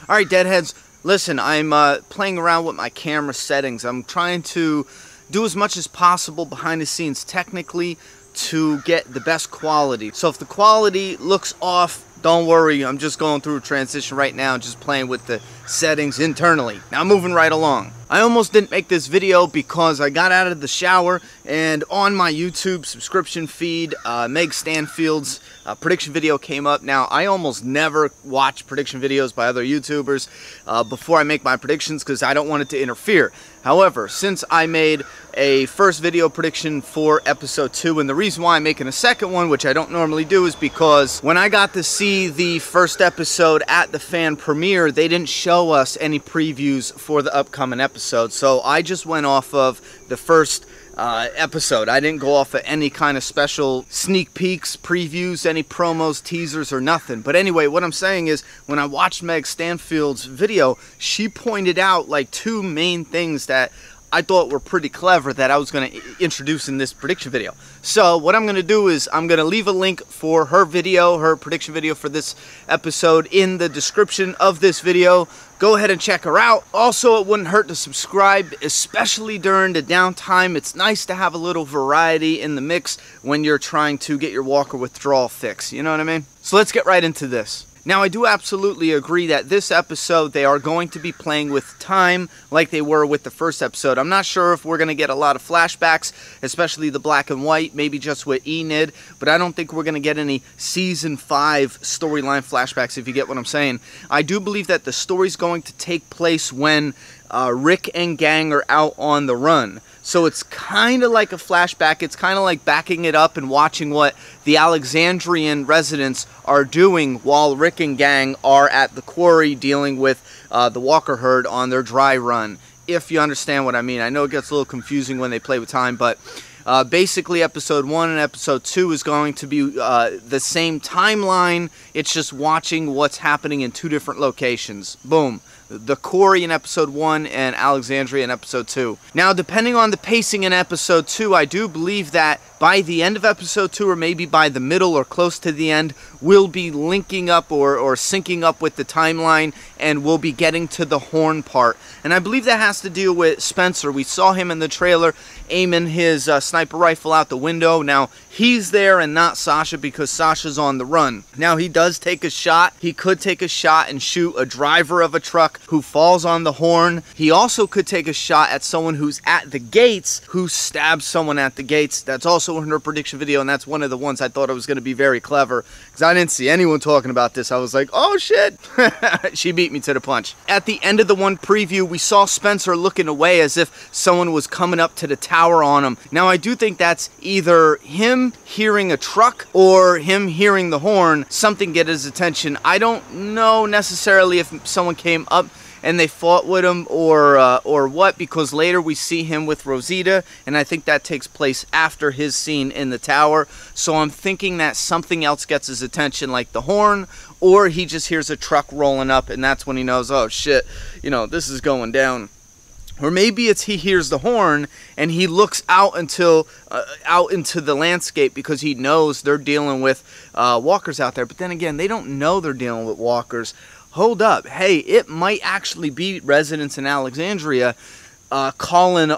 Alright, Deadheads, listen, I'm playing around with my camera settings. I'm trying to do as much as possible behind the scenes technically to get the best quality. So if the quality looks off, don't worry, I'm just going through a transition right now, just playing with the settings internally. Now moving right along. I almost didn't make this video because I got out of the shower and on my YouTube subscription feed, Meg Stanfield's prediction video came up. Now, I almost never watch prediction videos by other YouTubers before I make my predictions because I don't want it to interfere. However, since I made a first video prediction for episode 2, and the reason why I'm making a second one, which I don't normally do, is because when I got to see the first episode at the fan premiere, they didn't show us any previews for the upcoming episode. So I just went off of the first episode. I didn't go off of any kind of special sneak peeks, previews, any promos, teasers, or nothing. But anyway, what I'm saying is, when I watched Meg Stanfield's video, she pointed out like two main things that I thought were pretty clever that I was going to introduce in this prediction video. So what I'm going to do is I'm going to leave a link for her video, her prediction video for this episode, in the description of this video. Go ahead and check her out. Also, it wouldn't hurt to subscribe, especially during the downtime. It's nice to have a little variety in the mix when you're trying to get your walker withdrawal fix. You know what I mean? So let's get right into this. Now, I do absolutely agree that this episode, they are going to be playing with time like they were with the first episode. I'm not sure if we're going to get a lot of flashbacks, especially the black and white, maybe just with Enid, but I don't think we're going to get any Season 5 storyline flashbacks, if you get what I'm saying. I do believe that the story's going to take place when Rick and gang are out on the run. So it's kind of like a flashback. It's kind of like backing it up and watching what the Alexandrian residents are doing while Rick and gang are at the quarry dealing with the Walker herd on their dry run, if you understand what I mean. I know it gets a little confusing when they play with time, but basically episode 1 and episode 2 is going to be the same timeline. It's just watching what's happening in two different locations. Boom. The quarry in episode 1 and Alexandria in episode 2. Now, depending on the pacing in episode 2, I do believe that by the end of episode 2, or maybe by the middle or close to the end, we'll be linking up or syncing up with the timeline, and we'll be getting to the horn part. And I believe that has to do with Spencer. We saw him in the trailer aiming his sniper rifle out the window. Now, he's there and not Sasha because Sasha's on the run. Now, he does take a shot. He could take a shot and shoot a driver of a truck who falls on the horn. He also could take a shot at someone who's at the gates, who stabs someone at the gates. That's also in her prediction video, and that's one of the ones I thought it was going to be very clever, because I didn't see anyone talking about this. I was like, oh shit. She beat me to the punch. At the end of the one preview, we saw Spencer looking away as if someone was coming up to the tower on him. Now, I do think that's either him hearing a truck or him hearing the horn, something get his attention. I don't know necessarily if someone came up and they fought with him or what, because later we see him with Rosita, and I think that takes place after his scene in the tower. So I'm thinking that something else gets his attention, like the horn, or he just hears a truck rolling up, and that's when he knows, oh shit, you know, this is going down. Or maybe it's he hears the horn and he looks out into the landscape because he knows they're dealing with walkers out there. But then again, they don't know they're dealing with walkers. Hold up. Hey, it might actually be residents in Alexandria calling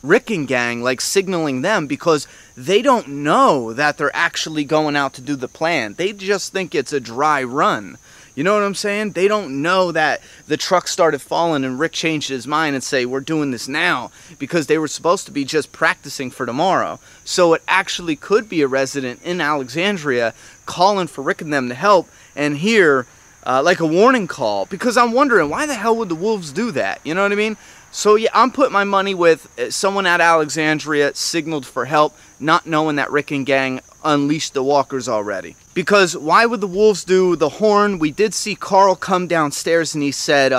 Rick and gang, like signaling them, because they don't know that they're actually going out to do the plan. They just think it's a dry run. You know what I'm saying? They don't know that the truck started falling and Rick changed his mind and say, we're doing this now, because they were supposed to be just practicing for tomorrow. So it actually could be a resident in Alexandria calling for Rick and them to help, and hear like a warning call, because I'm wondering, why the hell would the wolves do that? You know what I mean? So yeah, I'm putting my money with someone at Alexandria signaled for help, not knowing that Rick and gang unleashed the walkers already. Because why would the wolves do the horn? We did see Carl come downstairs and he said,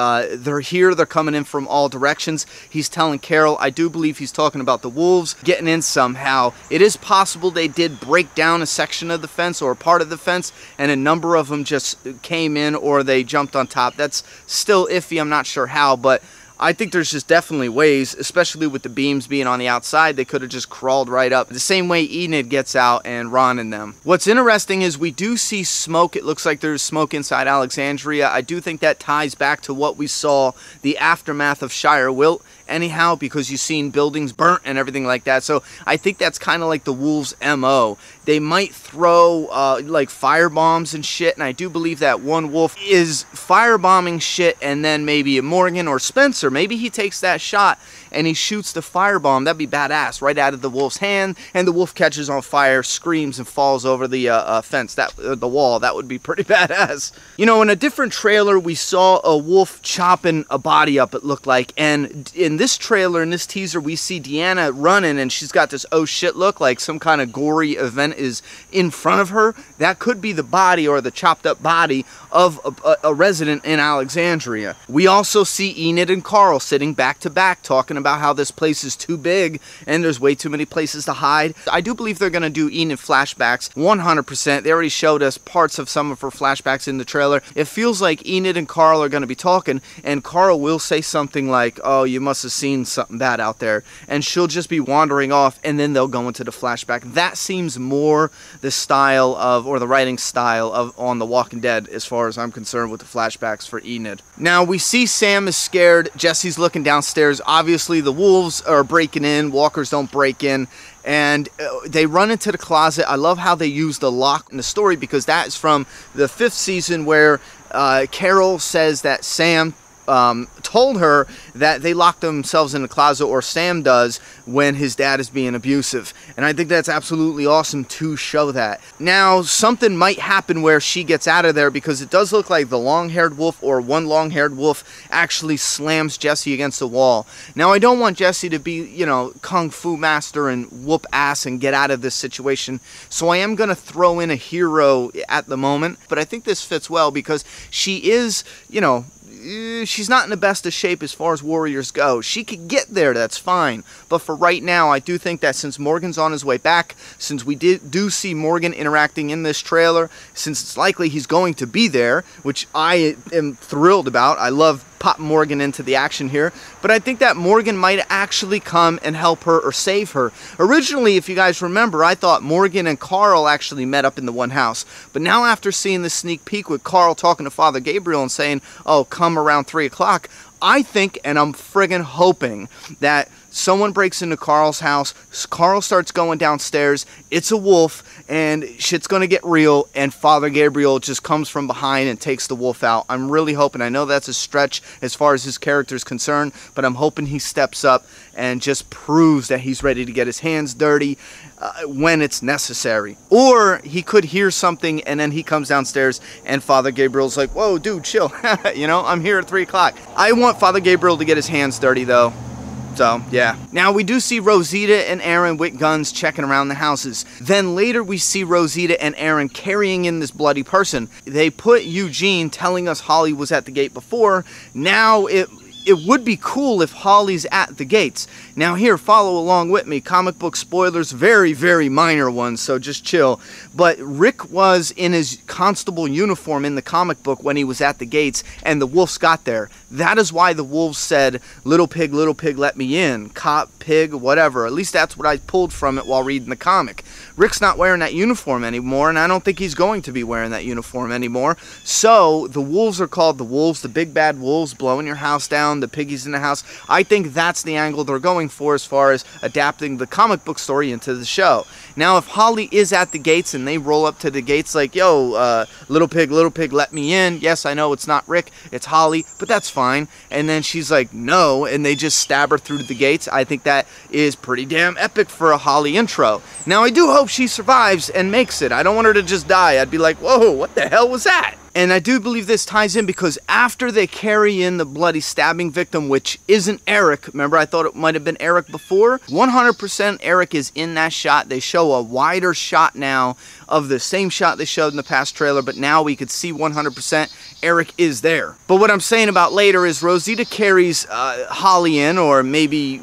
they're here, they're coming in from all directions. He's telling Carol, I do believe he's talking about the wolves getting in somehow. It is possible they did break down a section of the fence or a part of the fence, and a number of them just came in or they jumped on top. That's still iffy, I'm not sure how, but I think there's just definitely ways, especially with the beams being on the outside, they could have just crawled right up. The same way Enid gets out and Ron and them. What's interesting is we do see smoke. It looks like there's smoke inside Alexandria. I do think that ties back to what we saw, the aftermath of Shire Wilt. Anyhow, because you've seen buildings burnt and everything like that. So I think that's kind of like the Wolves' MO. They might throw like fire bombs and shit, and I do believe that one wolf is firebombing shit, and then maybe Morgan or Spencer, maybe he takes that shot and he shoots the firebomb. That'd be badass, right out of the wolf's hand, and the wolf catches on fire, screams, and falls over the fence, the wall. That would be pretty badass. You know, in a different trailer, we saw a wolf chopping a body up, it looked like, and in this trailer, in this teaser, we see Deanna running, and she's got this oh shit look, like some kind of gory event is in front of her. That could be the body or the chopped up body of a resident in Alexandria. We also see Enid and Carl sitting back to back talking about how this place is too big and there's way too many places to hide. I do believe they're going to do Enid flashbacks 100%. They already showed us parts of some of her flashbacks in the trailer. It feels like Enid and Carl are going to be talking, and Carl will say something like, oh, you must have seen something bad out there, and she'll just be wandering off, and then they'll go into the flashback. That seems more the style of, or the writing style of on The Walking Dead, as far as I'm concerned, with the flashbacks for Enid. Now we see Sam is scared. Jesse's looking downstairs. Obviously the wolves are breaking in. Walkers don't break in. And they run into the closet. I love how they use the lock in the story, because that is from the 5th season, where Carol says that Sam told her that they lock themselves in the closet, or Sam does, when his dad is being abusive. And I think that's absolutely awesome to show that. Now, something might happen where she gets out of there, because it does look like the long-haired wolf, or one long-haired wolf, actually slams Jesse against the wall. Now, I don't want Jesse to be, you know, kung fu master and whoop ass and get out of this situation, so I am going to throw in a hero at the moment. But I think this fits well, because she is, you know, she's not in the best of shape as far as warriors go. She could get there, that's fine. But for right now, I do think that since Morgan's on his way back, since we do see Morgan interacting in this trailer, since it's likely he's going to be there, which I am thrilled about. I love popping Morgan into the action here. But I think that Morgan might actually come and help her or save her. Originally, if you guys remember, I thought Morgan and Carl actually met up in the one house. But now, after seeing the sneak peek with Carl talking to Father Gabriel and saying, oh, come around 3 o'clock, I think, and I'm friggin' hoping, that someone breaks into Carl's house, Carl starts going downstairs, it's a wolf, and shit's gonna get real, and Father Gabriel just comes from behind and takes the wolf out. I'm really hoping. I know that's a stretch as far as his character's concerned, but I'm hoping he steps up and just proves that he's ready to get his hands dirty when it's necessary. Or he could hear something, and then he comes downstairs and Father Gabriel's like, whoa, dude, chill. You know, I'm here at 3 o'clock. I want Father Gabriel to get his hands dirty, though. So, yeah. Now, we do see Rosita and Aaron with guns checking around the houses. Then later we see Rosita and Aaron carrying in this bloody person. They put Eugene telling us Holly was at the gate before. Now it would be cool if Holly's at the gates. Now here, follow along with me. Comic book spoilers, very, very minor ones, so just chill. But Rick was in his constable uniform in the comic book when he was at the gates, and the wolves got there. That is why the wolves said, little pig, let me in. Cop, pig, whatever. At least that's what I pulled from it while reading the comic. Rick's not wearing that uniform anymore, and I don't think he's going to be wearing that uniform anymore. So the wolves are called the wolves, the big bad wolves blowing your house down, the piggies in the house. I think that's the angle they're going for as far as adapting the comic book story into the show. Now, if Holly is at the gates and they roll up to the gates like, yo, little pig, let me in. Yes, I know it's not Rick, it's Holly, but that's fine. And then she's like, no, and they just stab her through the gates. I think that is pretty damn epic for a Holly intro. Now, I do hope she survives and makes it. I don't want her to just die. I'd be like, whoa, what the hell was that? And I do believe this ties in, because after they carry in the bloody stabbing victim, which isn't Eric, remember I thought it might have been Eric before? 100% Eric is in that shot. They show a wider shot now of the same shot they showed in the past trailer, but now we could see 100% Eric is there. But what I'm saying about later is Rosita carries Holly in, or maybe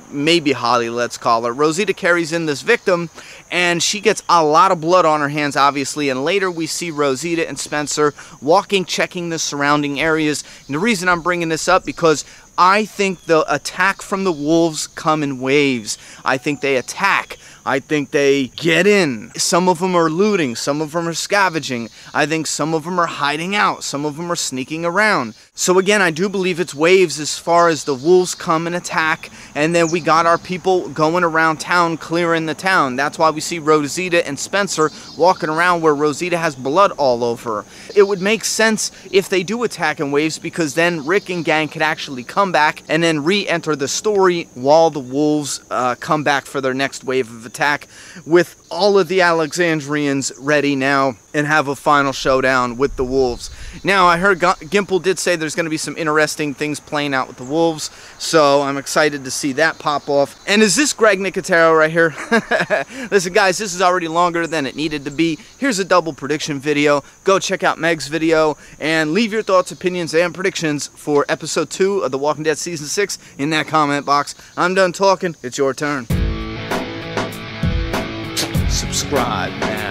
Holly, let's call her. Rosita carries in this victim, and she gets a lot of blood on her hands, obviously, and later we see Rosita and Spencer walking, checking the surrounding areas. And the reason I'm bringing this up, because I think the attack from the wolves come in waves. I think they attack. I think they get in. Some of them are looting. Some of them are scavenging. I think some of them are hiding out. Some of them are sneaking around. So again, I do believe it's waves as far as the wolves come and attack, and then we got our people going around town, clearing the town. That's why we see Rosita and Spencer walking around where Rosita has blood all over. It would make sense if they do attack in waves, because then Rick and gang could actually come back and then re-enter the story while the wolves come back for their next wave of attack, with all of the Alexandrians ready now and have a final showdown with the wolves. Now, I heard Gimple did say there's going to be some interesting things playing out with the wolves, so I'm excited to see that pop off. And is this Greg Nicotero right here? Listen, guys, this is already longer than it needed to be. Here's a double prediction video. Go check out Meg's video and leave your thoughts, opinions, and predictions for episode 2 of The Walking Dead Season 6 in that comment box. I'm done talking. It's your turn. Subscribe now.